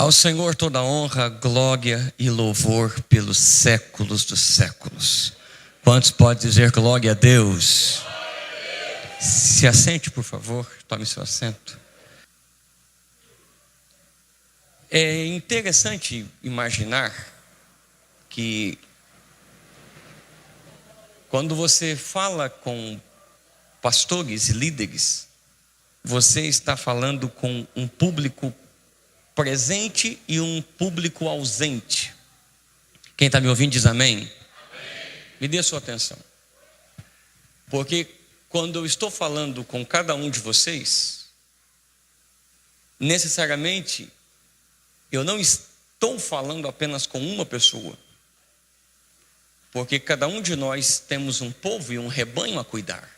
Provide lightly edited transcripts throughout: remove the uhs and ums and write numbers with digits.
Ao Senhor toda honra, glória e louvor pelos séculos dos séculos. Quantos podem dizer glória a Deus? Se assente, por favor, tome seu assento. É interessante imaginar que quando você fala com pastores e líderes, você está falando com um público presente e um público ausente. Quem está me ouvindo diz amém? Amém. Me dê sua atenção, porque quando eu estou falando com cada um de vocês, necessariamente eu não estou falando apenas com uma pessoa, porque cada um de nós temos um povo e um rebanho a cuidar.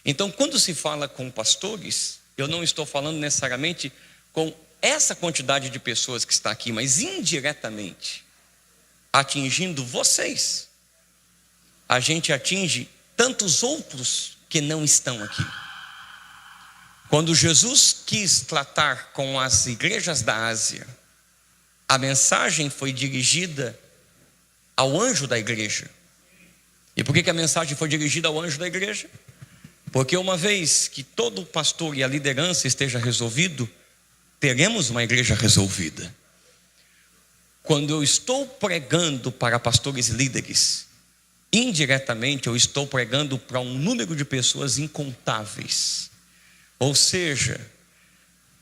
Então, quando se fala com pastores, eu não estou falando necessariamente com essa quantidade de pessoas que está aqui, mas indiretamente atingindo vocês, a gente atinge tantos outros que não estão aqui. Quando Jesus quis tratar com as igrejas da Ásia, a mensagem foi dirigida ao anjo da igreja. E por que a mensagem foi dirigida ao anjo da igreja? Porque uma vez que todo pastor e a liderança esteja resolvido, teremos uma igreja resolvida. Quando eu estou pregando para pastores e líderes, indiretamente eu estou pregando para um número de pessoas incontáveis. Ou seja,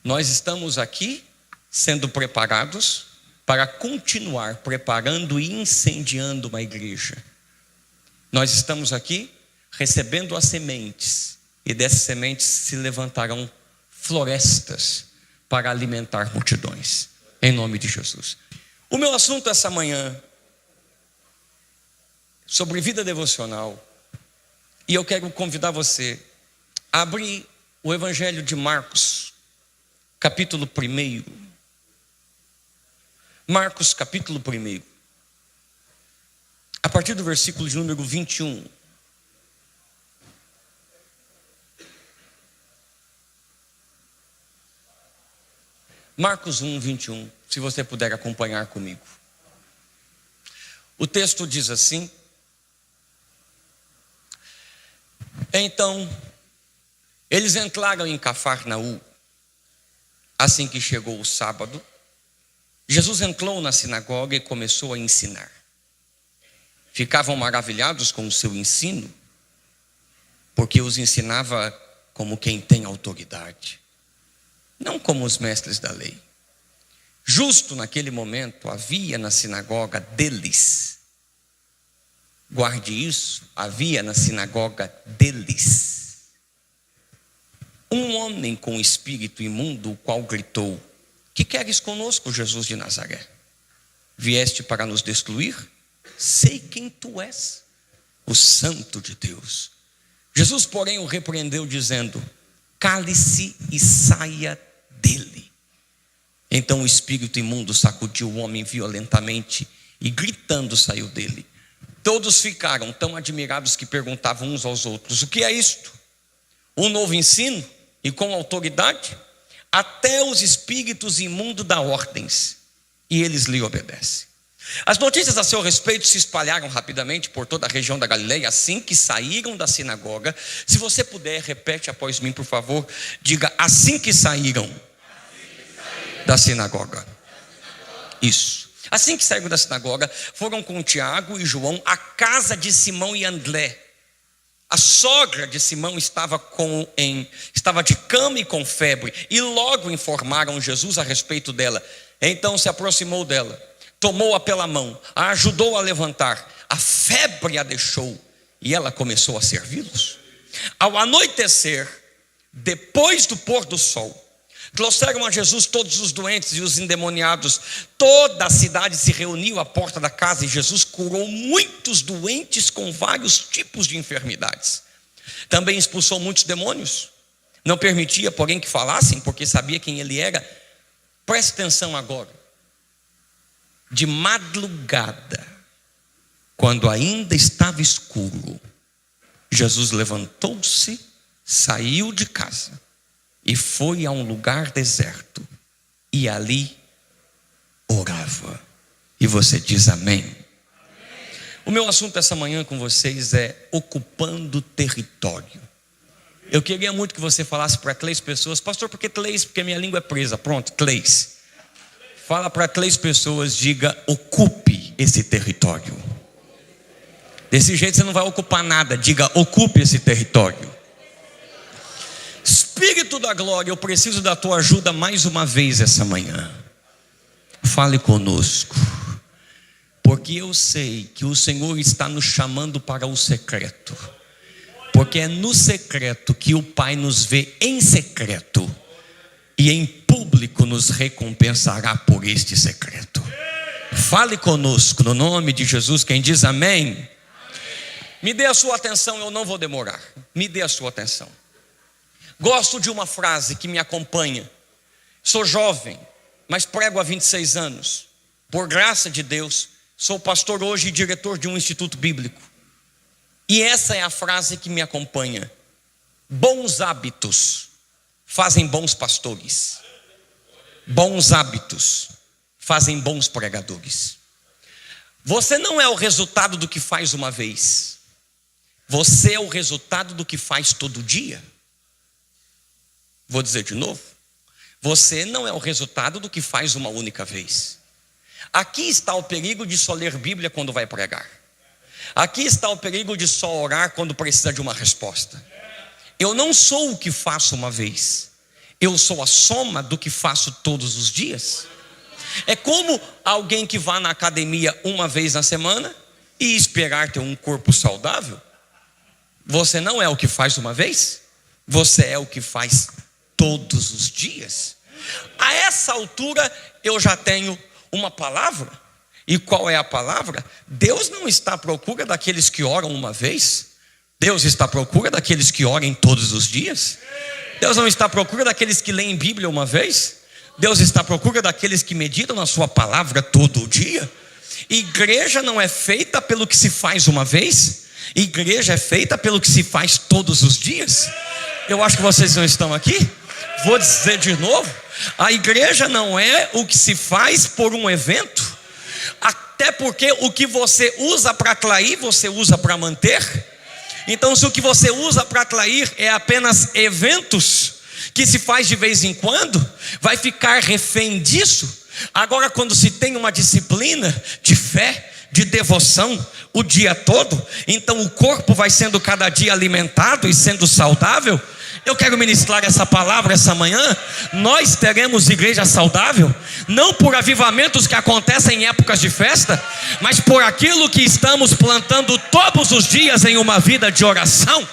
nós estamos aqui sendo preparados para continuar preparando e incendiando uma igreja. Nós estamos aqui recebendo as sementes, e dessas sementes se levantarão florestas para alimentar multidões, em nome de Jesus. O meu assunto essa manhã sobre vida devocional, e eu quero convidar você a abrir o Evangelho de Marcos, capítulo 1. Marcos, capítulo 1, a partir do versículo de número 21. Marcos 1, 21, se você puder acompanhar comigo. O texto diz assim: então, eles entraram em Cafarnaum. Assim que chegou o sábado, Jesus entrou na sinagoga e começou a ensinar. Ficavam maravilhados com o seu ensino, porque os ensinava como quem tem autoridade, não como os mestres da lei. Justo naquele momento havia na sinagoga deles, guarde isso, havia na sinagoga deles um homem com espírito imundo, o qual gritou: que queres conosco, Jesus de Nazaré? Vieste para nos destruir? Sei quem tu és, o Santo de Deus. Jesus, porém, o repreendeu, dizendo: cale-se e saia dele. Então o espírito imundo sacudiu o homem violentamente e gritando saiu dele. Todos ficaram tão admirados que perguntavam uns aos outros: o que é isto? Um novo ensino e com autoridade? Até os espíritos imundos dão ordens e eles lhe obedecem. As notícias a seu respeito se espalharam rapidamente por toda a região da Galileia. Assim que saíram da sinagoga, se você puder, repete após mim, por favor. Diga: assim que saíram da sinagoga. Isso. Assim que saíram da sinagoga, foram com Tiago e João à casa de Simão e André. A sogra de Simão estava de cama e com febre, e logo informaram Jesus a respeito dela. Então se aproximou dela, tomou-a pela mão, a ajudou a levantar. A febre a deixou e ela começou a servi-los. Ao anoitecer, depois do pôr do sol, trouxeram a Jesus todos os doentes e os endemoniados. Toda a cidade se reuniu à porta da casa e Jesus curou muitos doentes com vários tipos de enfermidades. Também expulsou muitos demônios. Não permitia, porém, que falassem, porque sabia quem ele era. Preste atenção agora. De madrugada, quando ainda estava escuro, Jesus levantou-se, saiu de casa e foi a um lugar deserto, e ali orava. E você diz amém. O meu assunto essa manhã com vocês é ocupando território. Eu queria muito que você falasse para 3 pessoas: pastor, por que 3? Porque minha língua é presa. Pronto, 3. Fala para 3 pessoas, diga: ocupe esse território. Desse jeito você não vai ocupar nada. Diga: ocupe esse território. Espírito da glória, eu preciso da tua ajuda mais uma vez essa manhã. Fale conosco, porque eu sei que o Senhor está nos chamando para o secreto, porque é no secreto que o Pai nos vê em secreto, e em público nos recompensará por este secreto. Fale conosco no nome de Jesus. Quem diz amém? Me dê a sua atenção, eu não vou demorar. Me dê a sua atenção. Gosto de uma frase que me acompanha. Sou jovem, mas prego há 26 anos. Por graça de Deus, sou pastor hoje e diretor de um instituto bíblico. E essa é a frase que me acompanha: bons hábitos fazem bons pastores. Bons hábitos fazem bons pregadores. Você não é o resultado do que faz uma vez. Você é o resultado do que faz todo dia. Vou dizer de novo. Você não é o resultado do que faz uma única vez. Aqui está o perigo de só ler Bíblia quando vai pregar. Aqui está o perigo de só orar quando precisa de uma resposta. Eu não sou o que faço uma vez. Eu sou a soma do que faço todos os dias. É como alguém que vá na academia uma vez na semana e esperar ter um corpo saudável. Você não é o que faz uma vez. Você é o que faz todos os dias. A essa altura eu já tenho uma palavra. E qual é a palavra? Deus não está à procura daqueles que oram uma vez. Deus está à procura daqueles que orem todos os dias. Deus não está à procura daqueles que leem Bíblia uma vez. Deus está à procura daqueles que meditam na sua palavra todo dia. Igreja não é feita pelo que se faz uma vez. Igreja é feita pelo que se faz todos os dias. Eu acho que vocês não estão aqui. Vou dizer de novo: a igreja não é o que se faz por um evento. Até porque o que você usa para atrair, você usa para manter. Então, se o que você usa para atrair é apenas eventos que se faz de vez em quando, vai ficar refém disso. Agora, quando se tem uma disciplina de fé, de devoção o dia todo, então o corpo vai sendo cada dia alimentado e sendo saudável. Eu quero ministrar essa palavra essa manhã. Nós teremos igreja saudável, não por avivamentos que acontecem em épocas de festa, mas por aquilo que estamos plantando todos os dias em uma vida de oração.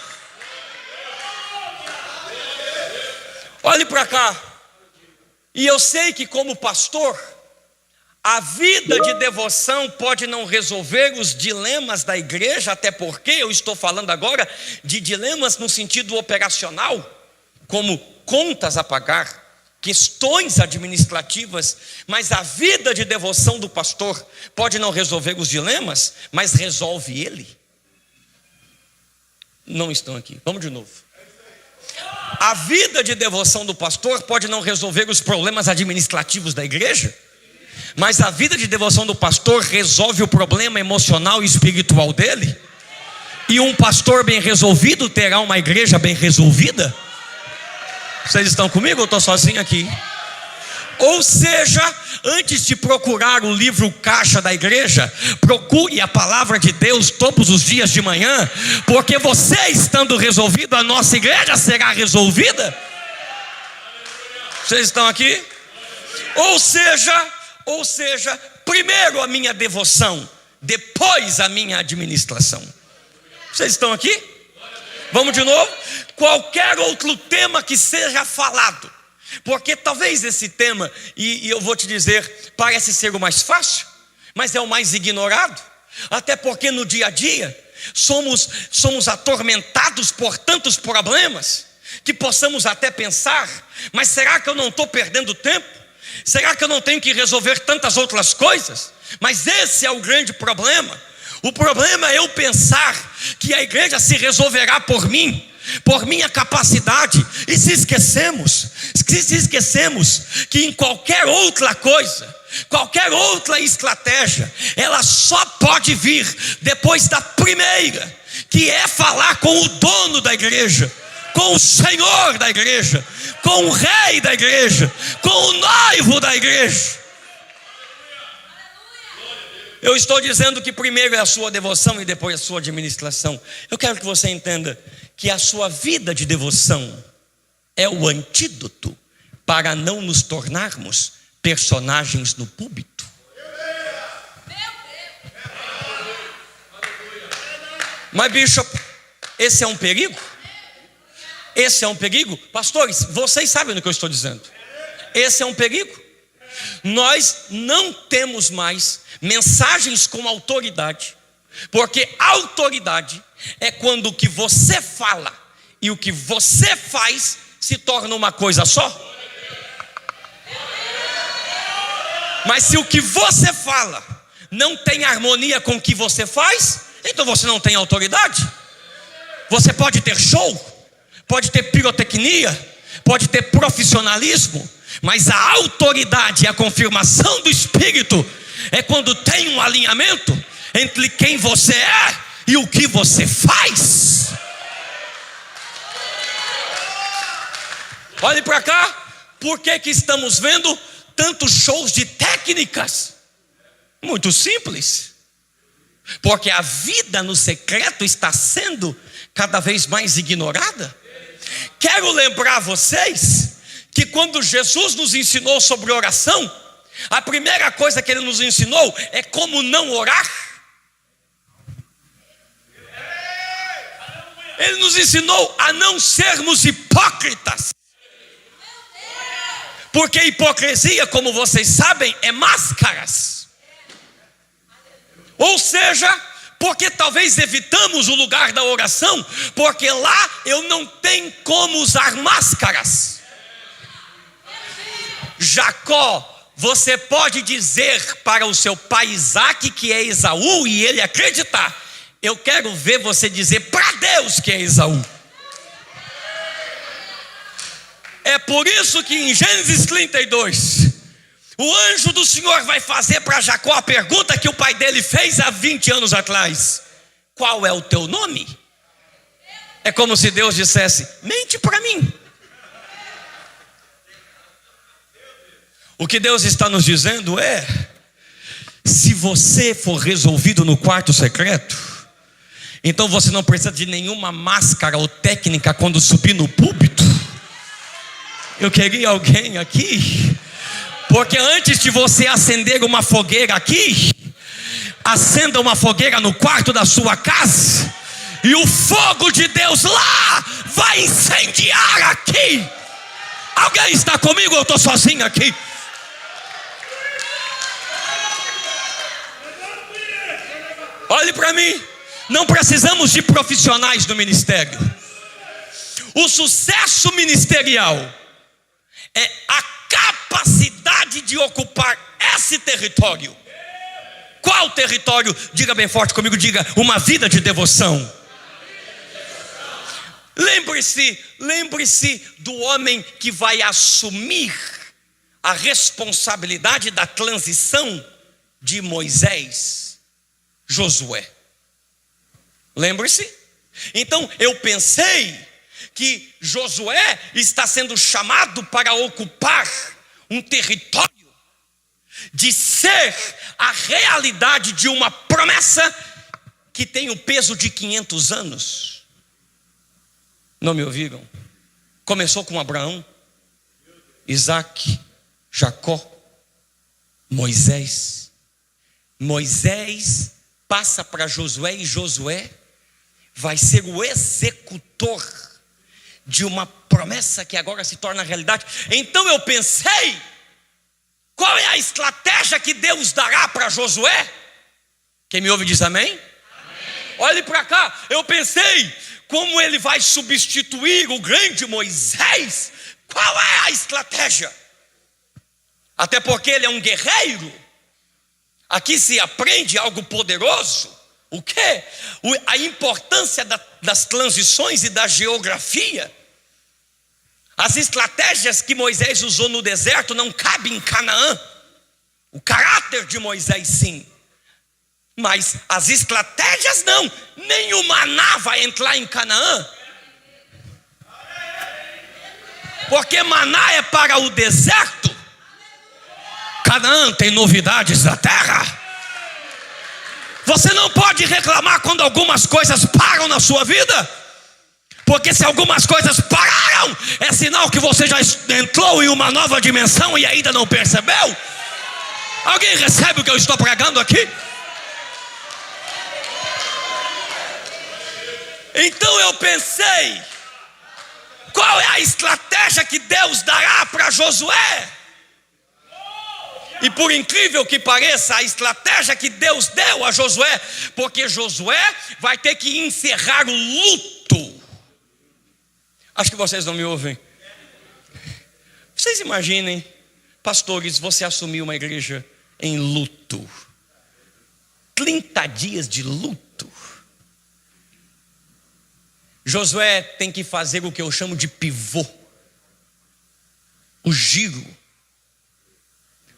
Olhe para cá. E eu sei que como pastor, a vida de devoção pode não resolver os dilemas da igreja, até porque eu estou falando agora de dilemas no sentido operacional, como contas a pagar, questões administrativas. Mas a vida de devoção do pastor pode não resolver os dilemas, mas resolve ele. Não estão aqui, vamos de novo. A vida de devoção do pastor pode não resolver os problemas administrativos da igreja, mas a vida de devoção do pastor resolve o problema emocional e espiritual dele. E um pastor bem resolvido terá uma igreja bem resolvida. Vocês estão comigo ou eu estou sozinho aqui? Ou seja, antes de procurar o livro caixa da igreja, procure a palavra de Deus todos os dias de manhã, porque você estando resolvido, a nossa igreja será resolvida. Vocês estão aqui? Ou seja, primeiro a minha devoção, depois a minha administração. Vocês estão aqui? Vamos de novo? Qualquer outro tema que seja falado, porque talvez esse tema, e eu vou te dizer, parece ser o mais fácil, mas é o mais ignorado. Até porque no dia a dia somos atormentados por tantos problemas, que possamos até pensar: mas será que eu não estou perdendo tempo? Será que eu não tenho que resolver tantas outras coisas? Mas esse é o grande problema. O problema é eu pensar que a igreja se resolverá por mim, por minha capacidade, e se esquecemos que em qualquer outra coisa, qualquer outra estratégia, ela só pode vir depois da primeira, que é falar com o dono da igreja, com o Senhor da igreja, com o rei da igreja, com o noivo da igreja. Eu estou dizendo que primeiro é a sua devoção e depois a sua administração. Eu quero que você entenda que a sua vida de devoção é o antídoto para não nos tornarmos personagens no púlpito. Mas, Bishop, esse é um perigo? Esse é um perigo? Pastores, vocês sabem do que eu estou dizendo. Esse é um perigo. Nós não temos mais mensagens com autoridade, porque autoridade é quando o que você fala e o que você faz se torna uma coisa só. Mas se o que você fala não tem harmonia com o que você faz, então você não tem autoridade. Você pode ter show, pode ter pirotecnia, pode ter profissionalismo, mas a autoridade e a confirmação do Espírito é quando tem um alinhamento entre quem você é e o que você faz. Olhe para cá. Por que estamos vendo tantos shows de técnicas? Muito simples. Porque a vida no secreto está sendo cada vez mais ignorada. Quero lembrar vocês que quando Jesus nos ensinou sobre oração, a primeira coisa que Ele nos ensinou é como não orar. Ele nos ensinou a não sermos hipócritas. Porque hipocrisia, como vocês sabem, é máscaras. Ou seja, porque talvez evitamos o lugar da oração, porque lá eu não tenho como usar máscaras. Jacó, você pode dizer para o seu pai Isaac que é Esaú e ele acreditar. Eu quero ver você dizer para Deus que é Esaú. É por isso que em Gênesis 32, o anjo do Senhor vai fazer para Jacó a pergunta que o pai dele fez há 20 anos atrás: qual é o teu nome? É como se Deus dissesse: mente para mim. O que Deus está nos dizendo é: se você for resolvido no quarto secreto, então você não precisa de nenhuma máscara ou técnica quando subir no púlpito. Eu queria alguém aqui, porque antes de você acender uma fogueira aqui, acenda uma fogueira no quarto da sua casa, e o fogo de Deus lá vai incendiar aqui. Alguém está comigo ou eu estou sozinho aqui? Olhe para mim, não precisamos de profissionais do ministério. O sucesso ministerial é a capacidade de ocupar esse território. Qual território? Diga bem forte comigo, diga: uma vida de devoção. Lembre-se do homem que vai assumir a responsabilidade da transição de Moisés, Josué. Lembre-se? Então eu pensei que Josué está sendo chamado para ocupar um território, de ser a realidade de uma promessa que tem o peso de 500 anos. Não me ouviram? Começou com Abraão, Isaac, Jacó, Moisés. Moisés passa para Josué e Josué vai ser o executor de uma promessa que agora se torna realidade. Então eu pensei: qual é a estratégia que Deus dará para Josué? Quem me ouve diz amém? Amém. Olhe para cá. Eu pensei: como ele vai substituir o grande Moisés? Qual é a estratégia? Até porque ele é um guerreiro. Aqui se aprende algo poderoso. O quê? A importância das transições e da geografia. As estratégias que Moisés usou no deserto não cabem em Canaã. O caráter de Moisés sim, mas as estratégias não. Nem o maná vai entrar em Canaã, porque maná é para o deserto. Canaã tem novidades da terra. Você não pode reclamar quando algumas coisas param na sua vida, porque se algumas coisas pararam, é sinal que você já entrou em uma nova dimensão e ainda não percebeu. Alguém recebe o que eu estou pregando aqui? Então eu pensei, qual é a estratégia que Deus dará para Josué? E por incrível que pareça, a estratégia que Deus deu a Josué, porque Josué vai ter que encerrar o luto. Acho que vocês não me ouvem. Vocês imaginem, pastores, você assumiu uma igreja em luto, 30 dias de luto. Josué tem que fazer o que eu chamo de pivô, o giro.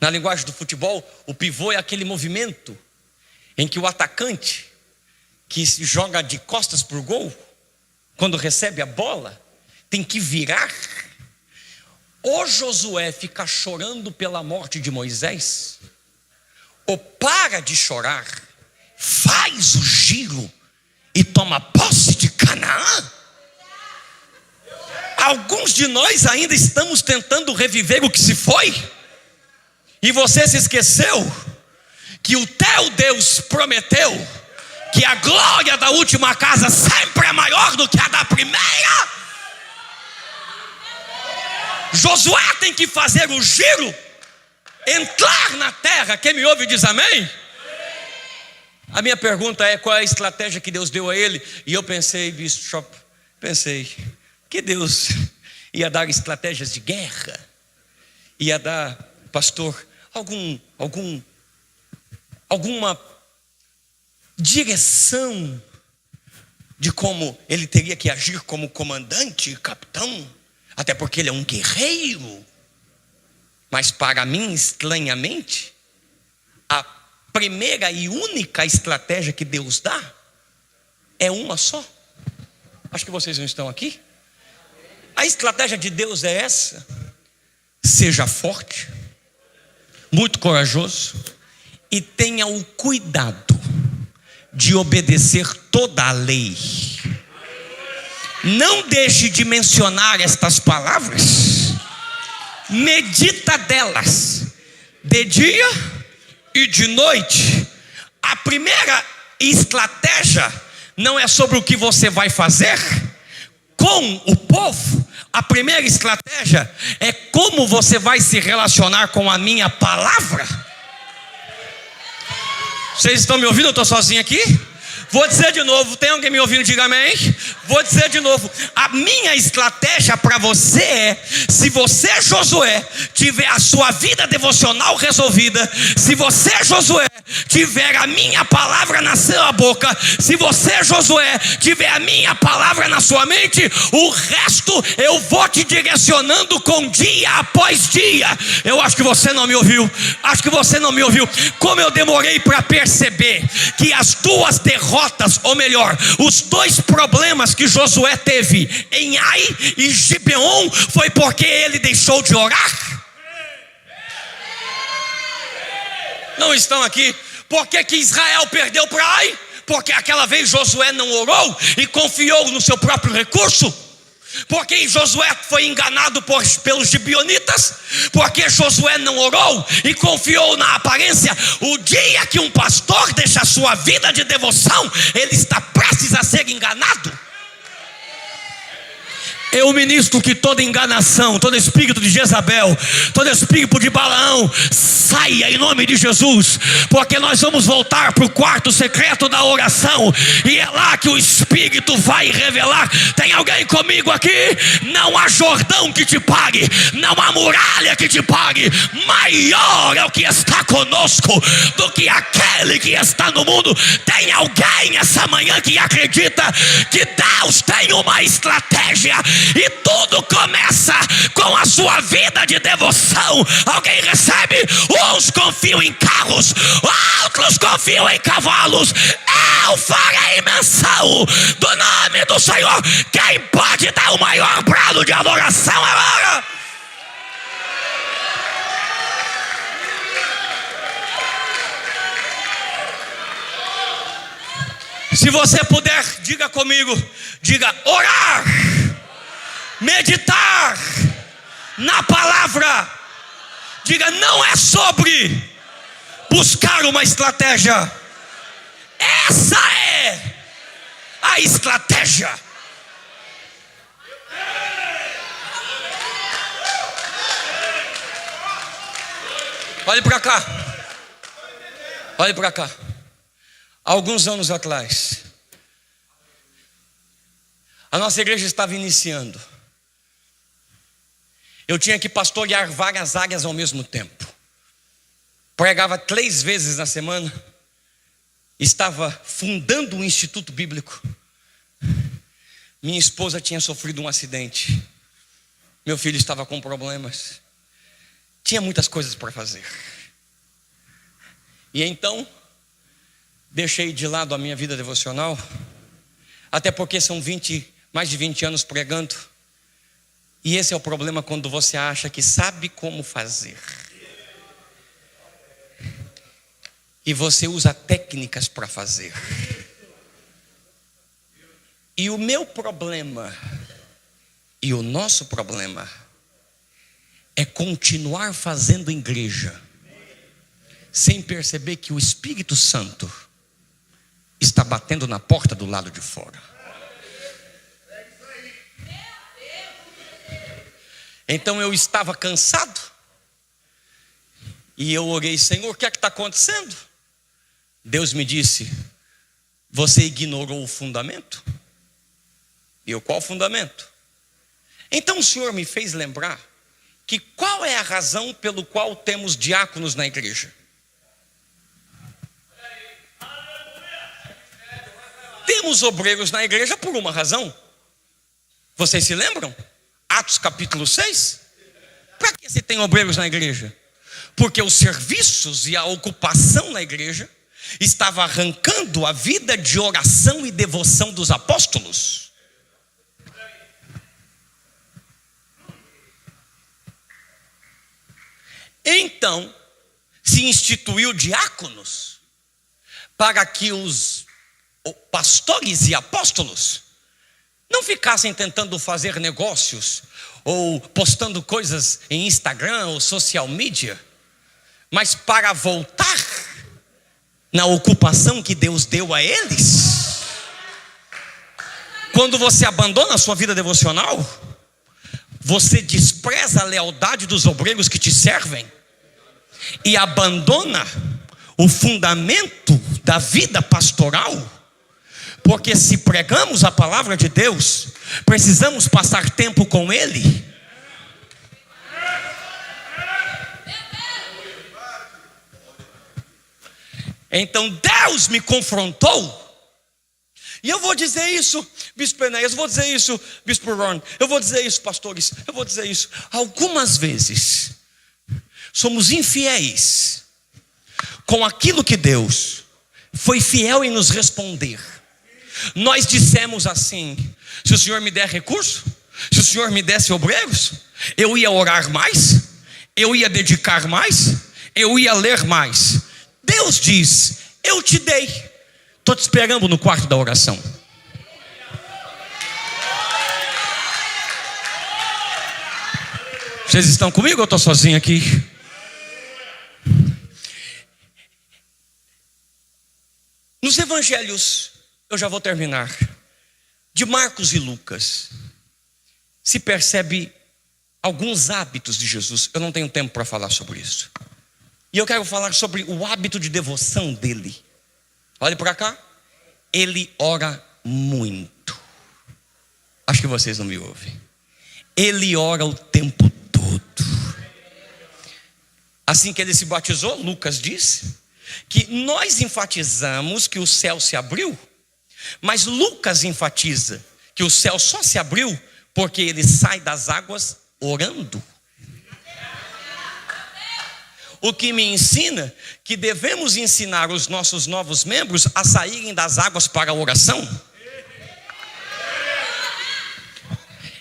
Na linguagem do futebol, o pivô é aquele movimento em que o atacante, que se joga de costas para o gol, quando recebe a bola, tem que virar. Ou Josué fica chorando pela morte de Moisés, ou para de chorar, faz o giro e toma posse de Canaã. Alguns de nós ainda estamos tentando reviver o que se foi, e você se esqueceu que o teu Deus prometeu que a glória da última casa sempre é maior do que a da primeira. Josué tem que fazer o giro, entrar na terra. Quem me ouve diz amém? A minha pergunta é: qual é a estratégia que Deus deu a ele? E eu pensei, Bishop, que Deus ia dar estratégias de guerra, ia dar, pastor, alguma direção de como ele teria que agir como comandante, capitão, até porque ele é um guerreiro. Mas para mim, estranhamente, a primeira e única estratégia que Deus dá é uma só. Acho que vocês não estão aqui. A estratégia de Deus é essa: seja forte, muito corajoso, e tenha o cuidado de obedecer toda a lei. Não deixe de mencionar estas palavras, medita delas de dia e de noite. A primeira estratégia não é sobre o que você vai fazer com o povo. A primeira estratégia é como você vai se relacionar com a minha palavra. Vocês estão me ouvindo? Eu estou sozinho aqui? Vou dizer de novo, tem alguém me ouvindo? Diga amém. Vou dizer de novo, a minha estratégia para você é: se você, Josué, tiver a sua vida devocional resolvida, se você, Josué, tiver a minha palavra na sua boca, se você, Josué, tiver a minha palavra na sua mente, o resto eu vou te direcionando com dia após dia. Eu acho que você não me ouviu. Como eu demorei para perceber que as duas derrotas, ou melhor, os dois problemas que Josué teve em Ai e Gibeon, foi porque ele deixou de orar. Não estão aqui? Por que Israel perdeu para Ai? Porque aquela vez Josué não orou e confiou no seu próprio recurso. Porque Josué foi enganado pelos gibeonitas. Porque Josué não orou e confiou na aparência. O dia que um pastor deixa a sua vida de devoção, ele está prestes a ser enganado. Eu ministro que toda enganação, todo espírito de Jezabel, todo espírito de Balaão saia em nome de Jesus, porque nós vamos voltar para o quarto secreto da oração, e é lá que o Espírito vai revelar. Tem alguém comigo aqui? Não há Jordão que te pague, não há muralha que te pague. Maior é o que está conosco do que aquele que está no mundo. Tem alguém essa manhã que acredita que Deus tem uma estratégia e tudo começa com a sua vida de devoção? Alguém recebe? Uns confiam em carros, outros confiam em cavalos. Eu farei menção do nome do Senhor. Quem pode dar o maior brado de adoração agora? Se você puder, diga comigo, diga orar, meditar na palavra. Diga, não é sobre buscar uma estratégia, essa é a estratégia. Olhe para cá, olhe para cá. Alguns anos atrás, a nossa igreja estava iniciando. Eu tinha que pastorear várias áreas ao mesmo tempo. Pregava 3 vezes na semana. Estava fundando um instituto bíblico. Minha esposa tinha sofrido um acidente. Meu filho estava com problemas. Tinha muitas coisas para fazer. E então, deixei de lado a minha vida devocional, até porque são mais de 20 anos pregando. E esse é o problema quando você acha que sabe como fazer, e você usa técnicas para fazer. E o meu problema, e o nosso problema, é continuar fazendo igreja, sem perceber que o Espírito Santo está batendo na porta do lado de fora. Então eu estava cansado, e eu orei: Senhor, o que é que está acontecendo? Deus me disse: você ignorou o fundamento. E eu: qual fundamento? Então o Senhor me fez lembrar que qual é a razão pelo qual temos diáconos na igreja? Temos obreiros na igreja por uma razão. Vocês se lembram? Atos capítulo 6. Para que se tem obreiros na igreja? Porque os serviços e a ocupação na igreja estava arrancando a vida de oração e devoção dos apóstolos. Então se instituiu diáconos para que os pastores e apóstolos não ficassem tentando fazer negócios ou postando coisas em Instagram ou social media, mas para voltar na ocupação que Deus deu a eles. Quando você abandona a sua vida devocional, você despreza a lealdade dos obreiros que te servem e abandona o fundamento da vida pastoral. Porque se pregamos a palavra de Deus, precisamos passar tempo com Ele. Então Deus me confrontou. E eu vou dizer isso, Bispo Enéas, eu vou dizer isso, Bispo Ron, eu vou dizer isso, pastores, eu vou dizer isso. Algumas vezes somos infiéis com aquilo que Deus foi fiel em nos responder. Nós dissemos assim: se o Senhor me der recurso, se o Senhor me desse obreiros, eu ia orar mais, eu ia dedicar mais, eu ia ler mais. Deus diz: eu te dei, estou te esperando no quarto da oração. Vocês estão comigo ou eu estou sozinho aqui? Nos evangelhos, eu já vou terminar, de Marcos e Lucas, se percebe alguns hábitos de Jesus. Eu não tenho tempo para falar sobre isso. E eu quero falar sobre o hábito de devoção dele. Olhe para cá. Ele ora muito. Acho que vocês não me ouvem. Ele ora o tempo todo. Assim que ele se batizou, Lucas diz que nós enfatizamos que o céu se abriu, mas Lucas enfatiza que o céu só se abriu porque ele sai das águas orando. O que me ensina que devemos ensinar os nossos novos membros a saírem das águas para a oração.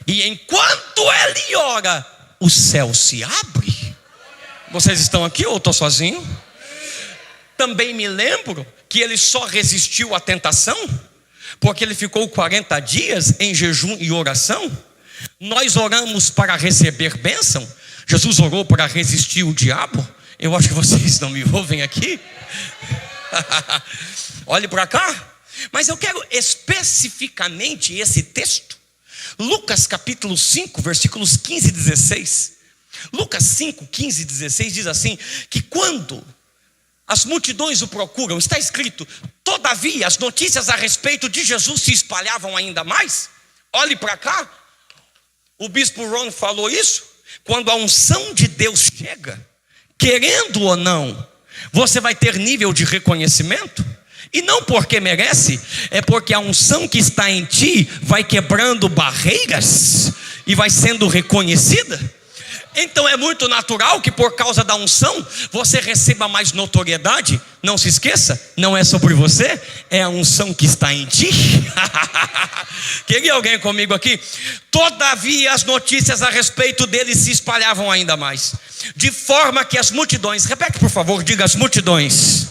E enquanto ele ora, o céu se abre. Vocês estão aqui ou eu estou sozinho? Também me lembro que ele só resistiu à tentação porque ele ficou 40 dias em jejum e oração. Nós oramos para receber bênção. Jesus orou para resistir o diabo. Eu acho que vocês não me ouvem aqui. Olhe para cá. Mas eu quero especificamente esse texto. Lucas capítulo 5, versículos 15 e 16. Lucas 5, 15 e 16 diz assim: que quando as multidões o procuram, está escrito, todavia as notícias a respeito de Jesus se espalhavam ainda mais. Olhe para cá. O bispo Ron falou isso. Quando a unção de Deus chega, querendo ou não, você vai ter nível de reconhecimento. E não porque merece, é porque a unção que está em ti vai quebrando barreiras e vai sendo reconhecida. Então é muito natural que por causa da unção você receba mais notoriedade. Não se esqueça, não é sobre você, é a unção que está em ti. Queria alguém comigo aqui? Todavia as notícias a respeito dele se espalhavam ainda mais, de forma que as multidões, repete por favor, diga as multidões.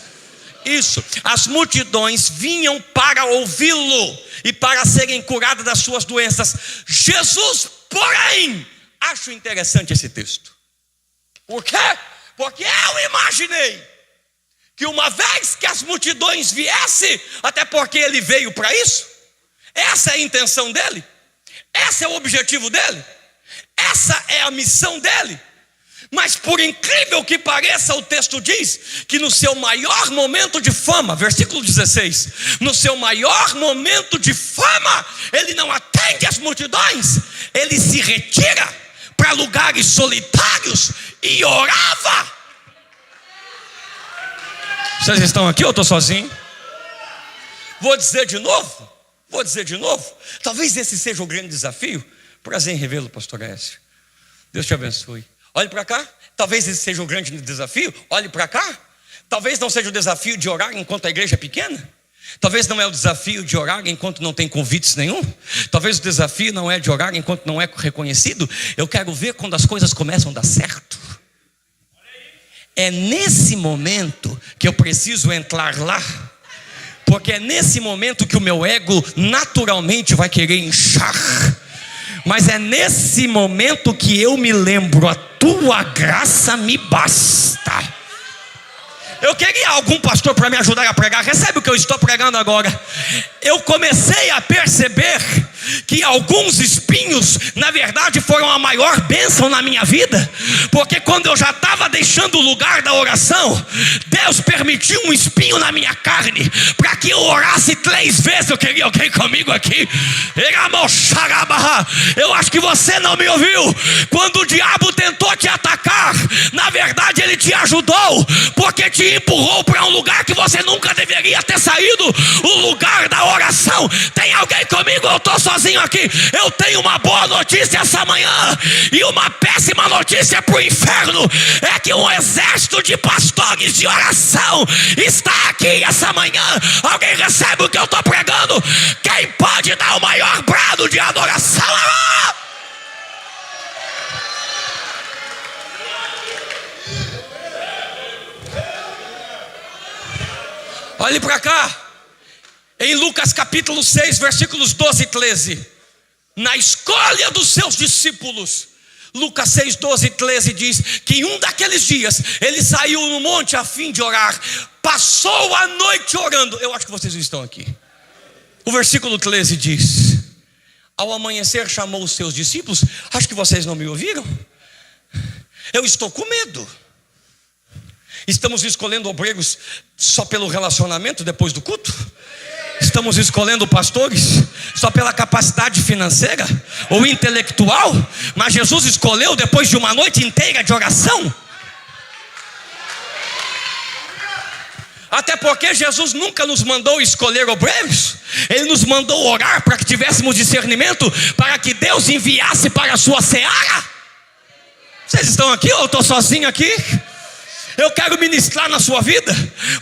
Isso, as multidões vinham para ouvi-lo e para serem curadas das suas doenças. Jesus, porém, acho interessante esse texto. Por quê? Porque eu imaginei que uma vez que as multidões viessem, até porque ele veio para isso, essa é a intenção dele, esse é o objetivo dele, essa é a missão dele. Mas por incrível que pareça, o texto diz que no seu maior momento de fama, versículo 16, no seu maior momento de fama, ele não atende às multidões, ele se retira para lugares solitários e orava. Vocês estão aqui ou eu estou sozinho? Vou dizer de novo. Talvez esse seja o grande desafio. Prazer em revê-lo, pastor Écio. Deus te abençoe. Olhe para cá. Talvez esse seja o grande desafio. Olhe para cá. Talvez não seja o desafio de orar enquanto a igreja é pequena. Talvez não é o desafio de orar enquanto não tem convites nenhum. Talvez o desafio não é de orar enquanto não é reconhecido. Eu quero ver quando as coisas começam a dar certo. É nesse momento que eu preciso entrar lá. Porque é nesse momento que o meu ego naturalmente vai querer inchar. Mas é nesse momento que eu me lembro, a tua graça me basta. Eu queria algum pastor para me ajudar a pregar. Recebe o que eu estou pregando agora. Eu comecei a perceber que alguns espinhos, na verdade, foram a maior bênção na minha vida. Porque quando eu já estava deixando o lugar da oração, Deus permitiu um espinho na minha carne, para que eu orasse 3 vezes. Eu queria alguém comigo aqui. Eu acho que você não me ouviu. Quando o diabo tentou te atacar, na verdade ele te ajudou, porque te empurrou para um lugar que você nunca deveria ter saído, o lugar da oração. Tem alguém comigo? Eu estou sozinho aqui. Eu tenho uma boa notícia essa manhã e uma péssima notícia para o inferno. É que um exército de pastores de oração está aqui essa manhã. Alguém recebe o que eu estou pregando? Quem pode dar o maior brado de adoração? Olhe para cá. Em Lucas capítulo 6, versículos 12 e 13. Na escolha dos seus discípulos, Lucas 6, 12 e 13 diz que em um daqueles dias ele saiu no monte a fim de orar. Passou a noite orando. Eu acho que vocês estão aqui. O versículo 13 diz: ao amanhecer chamou os seus discípulos. Acho que vocês não me ouviram. Eu estou com medo. Estamos escolhendo obreiros só pelo relacionamento depois do culto? Estamos escolhendo pastores só pela capacidade financeira ou intelectual? Mas Jesus escolheu depois de uma noite inteira de oração. Até porque Jesus nunca nos mandou escolher obreiros. Ele nos mandou orar para que tivéssemos discernimento, para que Deus enviasse para a sua seara. Vocês estão aqui ou eu estou sozinho aqui? Eu quero ministrar na sua vida,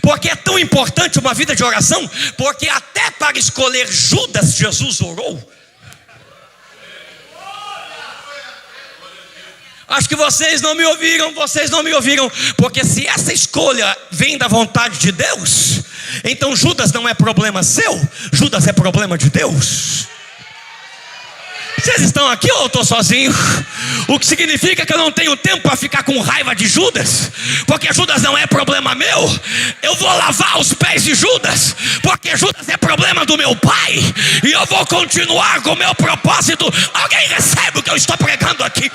porque é tão importante uma vida de oração, porque até para escolher Judas, Jesus orou. Acho que vocês não me ouviram, porque se essa escolha vem da vontade de Deus, então Judas não é problema seu, Judas é problema de Deus. Vocês estão aqui ou eu estou sozinho? O que significa que eu não tenho tempo para ficar com raiva de Judas, porque Judas não é problema meu. Eu vou lavar os pés de Judas, porque Judas é problema do meu pai, e eu vou continuar com o meu propósito. Alguém recebe o que eu estou pregando aqui?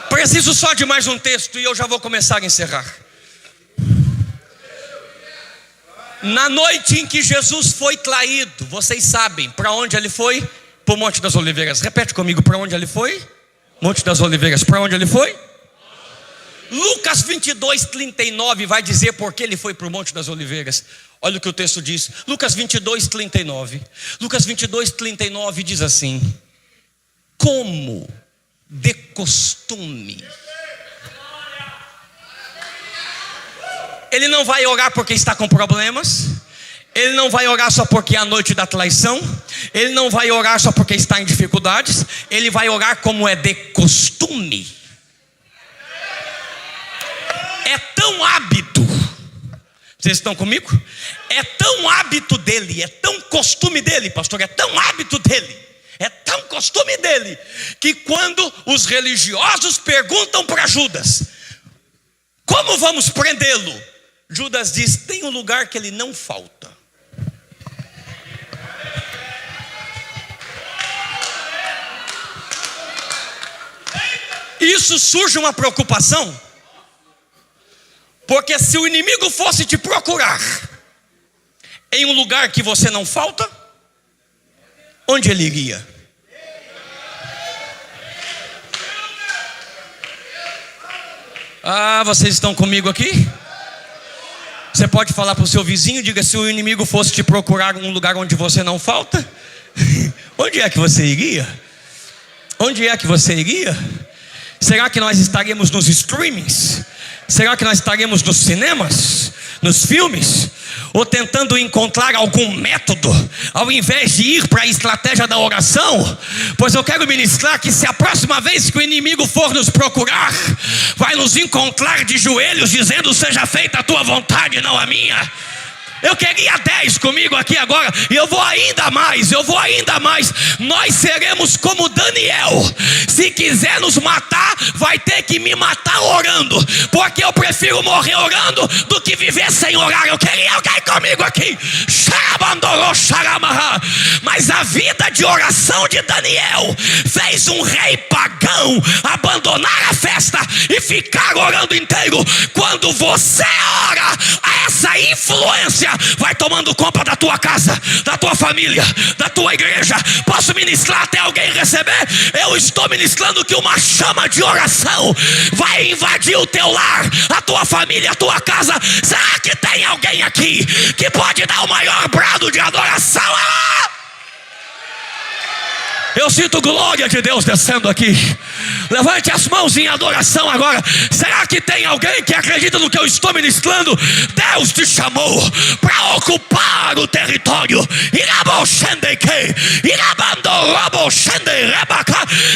Preciso só de mais um texto e eu já vou começar a encerrar. Na noite em que Jesus foi traído, vocês sabem para onde ele foi? Para o Monte das Oliveiras. Repete comigo, para onde ele foi? Monte das Oliveiras. Para onde ele foi? Lucas 22:39 vai dizer por que ele foi para o Monte das Oliveiras. Olha o que o texto diz. Lucas 22:39. Lucas 22:39 diz assim: como de costume. Ele não vai orar porque está com problemas. Ele não vai orar só porque é a noite da traição. Ele não vai orar só porque está em dificuldades. Ele vai orar como é de costume. É tão hábito. Vocês estão comigo? É tão hábito dele, é tão costume dele, pastor, é tão hábito dele, é tão costume dele, que quando os religiosos perguntam para Judas: como vamos prendê-lo? Judas diz: tem um lugar que ele não falta. Isso surge uma preocupação, porque se o inimigo fosse te procurar em um lugar que você não falta, onde ele iria? Vocês estão comigo aqui? Você pode falar para o seu vizinho, diga: se o inimigo fosse te procurar em um lugar onde você não falta, onde é que você iria? Onde é que você iria? Será que nós estaríamos nos streamings? Será que nós estaremos nos cinemas, nos filmes? Ou tentando encontrar algum método, ao invés de ir para a estratégia da oração? Pois eu quero ministrar que se a próxima vez que o inimigo for nos procurar, vai nos encontrar de joelhos dizendo: seja feita a tua vontade, não a minha. Eu queria 10 comigo aqui agora, e eu vou ainda mais. Nós seremos como Daniel. Se quiser nos matar, vai ter que me matar orando, porque eu prefiro morrer orando do que viver sem orar. Eu queria alguém comigo aqui. Mas a vida de oração de Daniel fez um rei pagão abandonar a festa e ficar orando inteiro. Quando você ora, essa influência vai tomando conta da tua casa, da tua família, da tua igreja. Posso ministrar até alguém receber? Eu estou ministrando que uma chama de oração vai invadir o teu lar, a tua família, a tua casa. Será que tem alguém aqui que pode dar o maior brado de adoração? Eu sinto glória de Deus descendo aqui. Levante as mãos em adoração agora. Será que tem alguém que acredita no que eu estou ministrando? Deus te chamou para ocupar o território.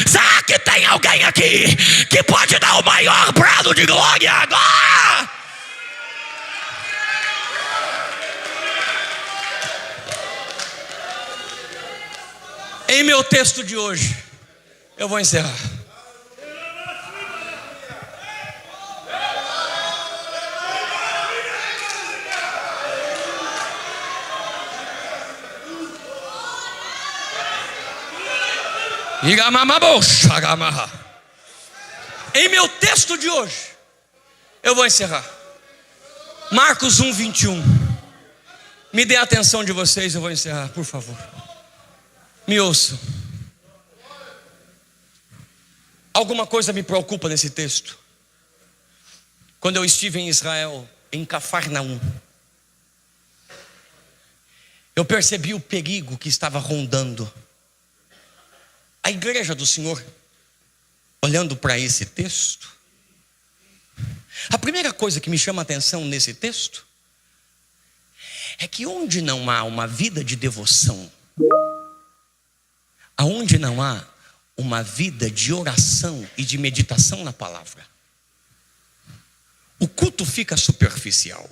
Será que tem alguém aqui que pode dar o maior brado de glória agora? Em meu texto de hoje, eu vou encerrar. Em meu texto de hoje, eu vou encerrar. Marcos 1:21. Me dê a atenção de vocês, eu vou encerrar, por favor. Me ouçam. Alguma coisa me preocupa nesse texto. Quando eu estive em Israel, em Cafarnaum, eu percebi o perigo que estava rondando a igreja do Senhor. Olhando para esse texto, a primeira coisa que me chama a atenção nesse texto é que onde não há uma vida de devoção, aonde não há uma vida de oração e de meditação na palavra, o culto fica superficial.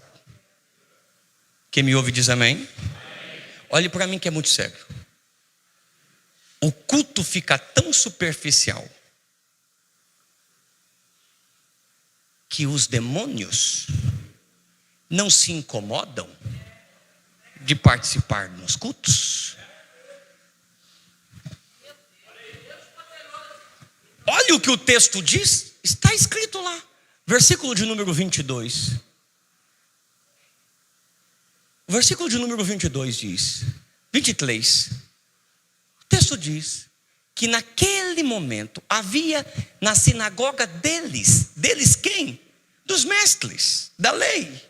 Quem me ouve diz amém? Olhe para mim que é muito sério. O culto fica tão superficial que os demônios não se incomodam de participar nos cultos. Olha o que o texto diz, está escrito lá, versículo de número 22. O versículo de número 22 diz, 23, o texto diz que naquele momento havia na sinagoga deles quem? Dos mestres da lei,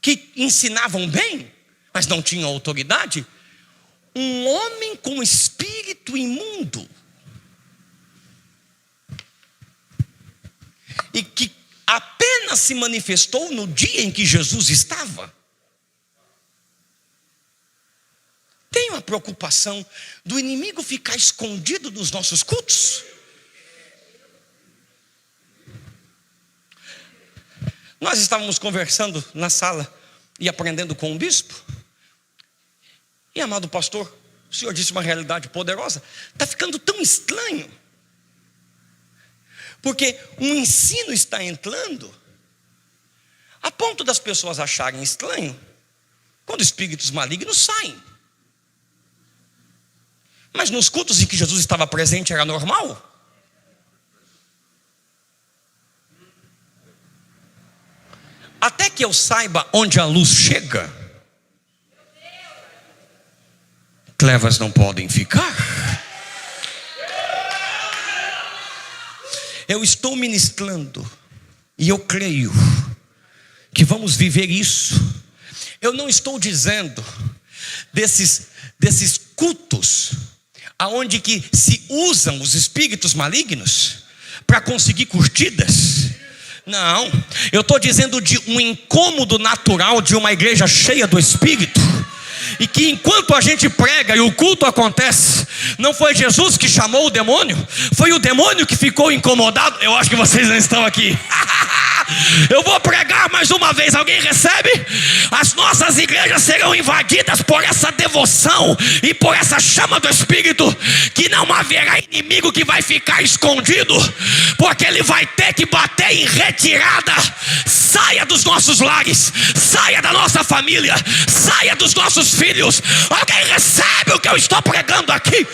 que ensinavam bem, mas não tinham autoridade, um homem com espírito imundo, e que apenas se manifestou no dia em que Jesus estava. Tem uma preocupação do inimigo ficar escondido nos nossos cultos? Nós estávamos conversando na sala e aprendendo com o bispo. E amado pastor, o senhor disse uma realidade poderosa. Está ficando tão estranho, porque um ensino está entrando a ponto das pessoas acharem estranho quando espíritos malignos saem. Mas nos cultos em que Jesus estava presente era normal? Até que eu saiba onde a luz chega, trevas não podem ficar. Eu estou ministrando e eu creio que vamos viver isso. Eu não estou dizendo desses cultos aonde que se usam os espíritos malignos para conseguir curtidas. Não, eu estou dizendo de um incômodo natural de uma igreja cheia do Espírito, e que enquanto a gente prega e o culto acontece, não foi Jesus que chamou o demônio, foi o demônio que ficou incomodado. Eu acho que vocês não estão aqui. Eu vou pregar mais uma vez, alguém recebe? As nossas igrejas serão invadidas por essa devoção e por essa chama do Espírito, que não haverá inimigo que vai ficar escondido, porque ele vai ter que bater em retirada. Saia dos nossos lares, saia da nossa família, saia dos nossos filhos. Alguém recebe o que eu estou pregando aqui?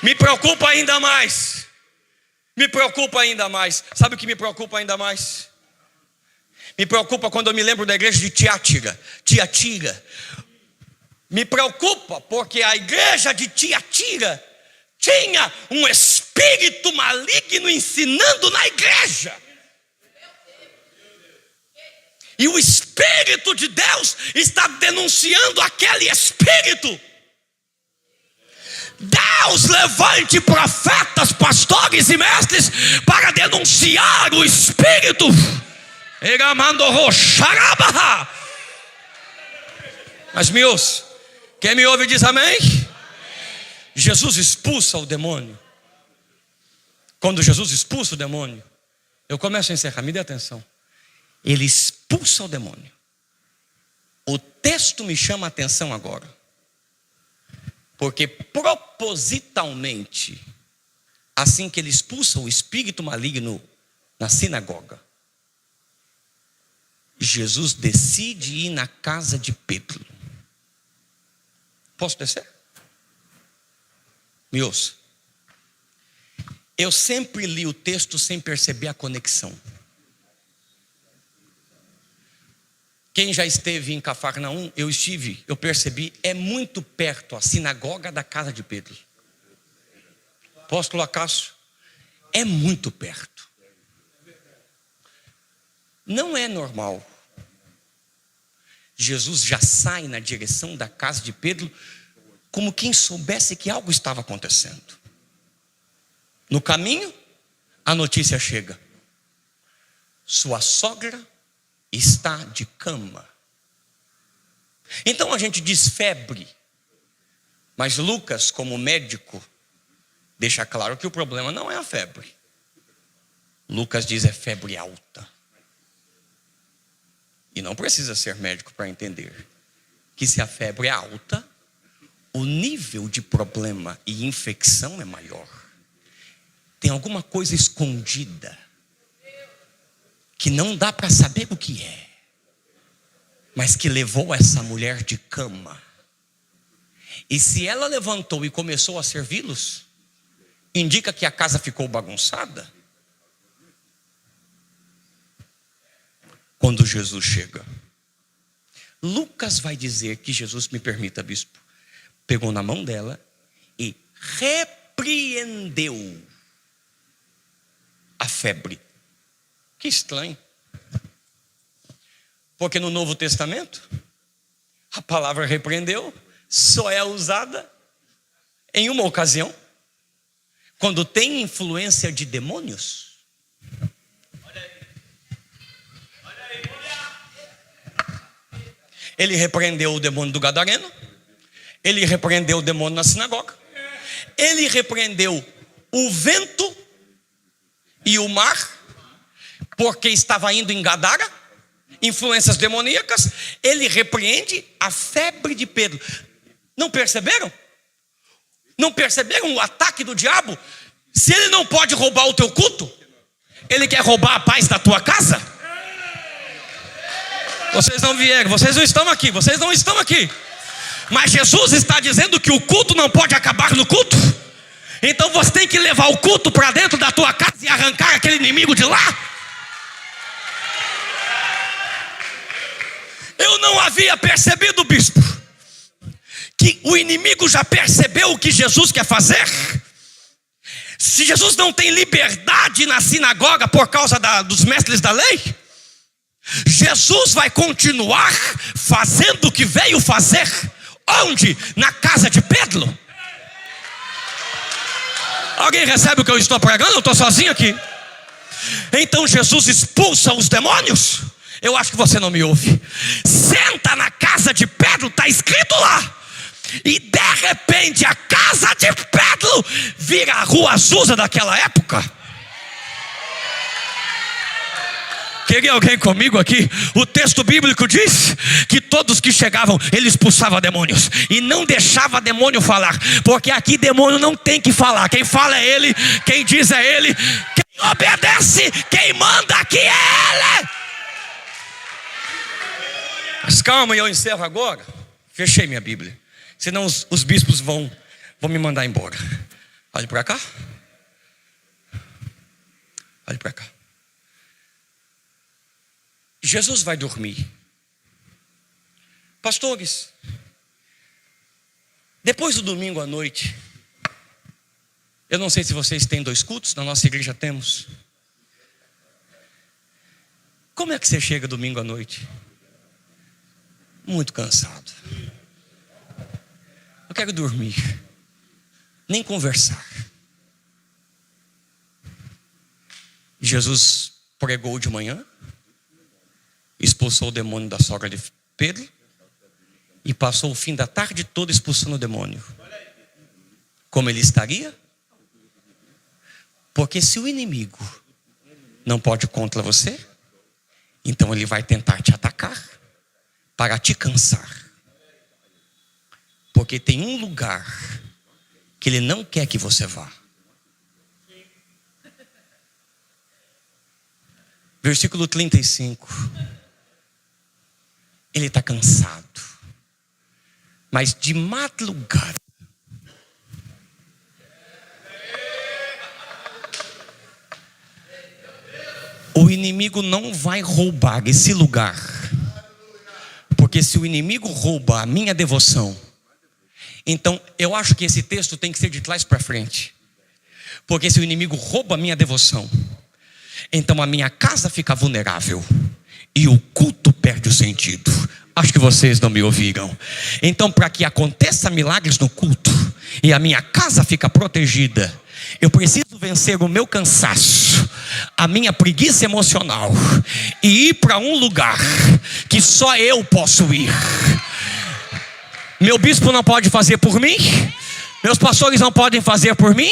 Me preocupa ainda mais. Me preocupa ainda mais. Sabe o que me preocupa ainda mais? Me preocupa quando eu me lembro da igreja de Tiatira. Me preocupa porque a igreja de Tiatira tinha um espírito maligno ensinando na igreja. E o Espírito de Deus está denunciando aquele espírito. Deus levante profetas, pastores e mestres para denunciar o espírito. Mas me ouça, quem me ouve diz amém? Jesus expulsa o demônio. Quando Jesus expulsa o demônio, eu começo a encerrar, me dê atenção. Ele expulsa o demônio. O texto me chama a atenção agora, porque propositalmente, assim que ele expulsa o espírito maligno na sinagoga, Jesus decide ir na casa de Pedro. Posso descer? Me ouça. Eu sempre li o texto sem perceber a conexão. Quem já esteve em Cafarnaum, eu percebi, é muito perto a sinagoga da casa de Pedro. Apóstolo Acácio, é muito perto. Não é normal. Jesus já sai na direção da casa de Pedro, como quem soubesse que algo estava acontecendo. No caminho, a notícia chega: sua sogra está de cama. Então a gente diz febre, mas Lucas, como médico, deixa claro que o problema não é a febre. Lucas diz é febre alta. E não precisa ser médico para entender que se a febre é alta, o nível de problema e infecção é maior. Tem alguma coisa escondida que não dá para saber o que é, mas que levou essa mulher de cama. E se ela levantou e começou a servi-los, indica que a casa ficou bagunçada. Quando Jesus chega, Lucas vai dizer que Jesus, me permita, bispo, pegou na mão dela e repreendeu a febre. Que estranho. Porque no Novo Testamento, a palavra repreendeu só é usada em uma ocasião, quando tem influência de demônios. Ele repreendeu o demônio do gadareno, ele repreendeu o demônio na sinagoga, ele repreendeu o vento e o mar, porque estava indo em Gadara, influências demoníacas. Ele repreende a febre de Pedro. Não perceberam? Não perceberam o ataque do diabo? Se ele não pode roubar o teu culto, ele quer roubar a paz da tua casa. Vocês não vieram, vocês não estão aqui, vocês não estão aqui. Mas Jesus está dizendo que o culto não pode acabar no culto. Então você tem que levar o culto para dentro da tua casa e arrancar aquele inimigo de lá. Eu não havia percebido, bispo, que o inimigo já percebeu o que Jesus quer fazer. Se Jesus não tem liberdade na sinagoga por causa dos mestres da lei, Jesus vai continuar fazendo o que veio fazer. Onde? Na casa de Pedro. Alguém recebe o que eu estou pregando? Eu estou sozinho aqui. Então Jesus expulsa os demônios. Eu acho que você não me ouve. Senta na casa de Pedro, está escrito lá. E de repente a casa de Pedro vira a rua Azusa daquela época. Queria alguém comigo aqui? O texto bíblico diz que todos que chegavam, ele expulsava demônios e não deixava demônio falar, porque aqui demônio não tem que falar. Quem fala é ele, quem diz é ele, quem obedece, quem manda aqui é ele. Mas calma, eu encerro agora. Fechei minha Bíblia, senão os bispos vão me mandar embora. Olhe para cá. Olhe para cá. Jesus vai dormir. Pastores, depois do domingo à noite, eu não sei se vocês têm 2 cultos, na nossa igreja temos. Como é que você chega domingo à noite? Muito cansado. Eu quero dormir, nem conversar. Jesus pregou de manhã, expulsou o demônio da sogra de Pedro e passou o fim da tarde toda expulsando o demônio. Como ele estaria? Porque se o inimigo não pode contra você, então ele vai tentar te atacar para te cansar. Porque tem um lugar que ele não quer que você vá. Versículo 35. Ele está cansado. Mas de madrugada, o inimigo não vai roubar esse lugar. Porque se o inimigo rouba a minha devoção, então eu acho que esse texto tem que ser de trás para frente. Porque se o inimigo rouba a minha devoção, então a minha casa fica vulnerável e o culto perde o sentido. Acho que vocês não me ouviram. Então, para que aconteça milagres no culto e a minha casa fica protegida, eu preciso vencer o meu cansaço, a minha preguiça emocional e ir para um lugar que só eu posso ir. Meu bispo não pode fazer por mim, meus pastores não podem fazer por mim.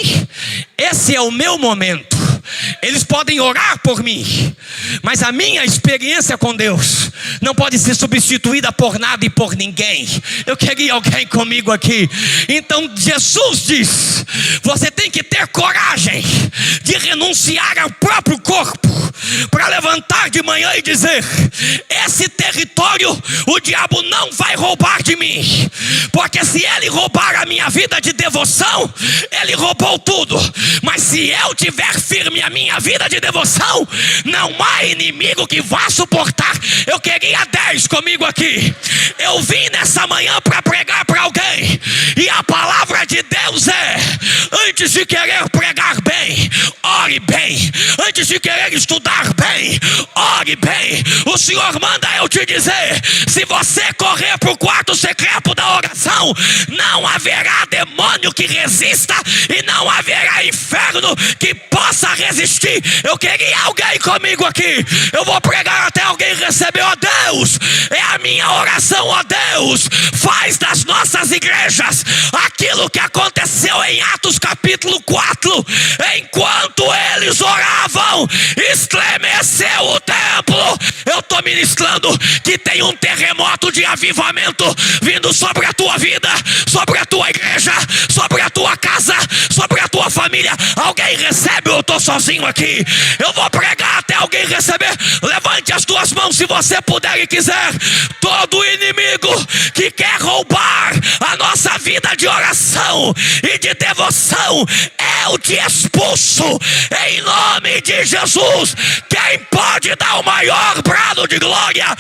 Esse é o meu momento. Eles podem orar por mim, mas a minha experiência com Deus não pode ser substituída por nada e por ninguém. Eu queria alguém comigo aqui. Então Jesus diz: você tem que ter coragem de renunciar ao próprio corpo, para levantar de manhã e dizer: esse território o diabo não vai roubar de mim, porque se ele roubar a minha vida de devoção, ele roubou tudo. Mas se eu tiver firme a minha vida de devoção, não há inimigo que vá suportar. Eu queria 10 comigo aqui. Eu vim nessa manhã para pregar para alguém, e a palavra de Deus é: antes de querer pregar bem, ore bem. Antes de querer estudar bem, ore bem. O Senhor manda eu te dizer: se você correr para o quarto secreto da oração, não haverá demônio que resista e não haverá inferno que possa resistir. Eu queria alguém comigo aqui. Eu vou pregar até alguém receber. Ó Deus, é a minha oração. Ó Deus, faz das nossas igrejas aquilo que aconteceu em Atos capítulo 4. Enquanto eles oravam, estremeceu o templo. Eu estou ministrando que tem um terremoto de avivamento vindo sobre a tua vida, sobre a tua igreja, sobre a tua casa, sobre a tua família. Alguém recebe ou eu estou sozinho aqui? Eu vou pregar até alguém receber. Levante as tuas mãos se você puder e quiser. Todo inimigo que quer roubar a nossa vida de oração e de devoção, eu te expulso em nome de Jesus. Quem pode dar o maior brado de glória?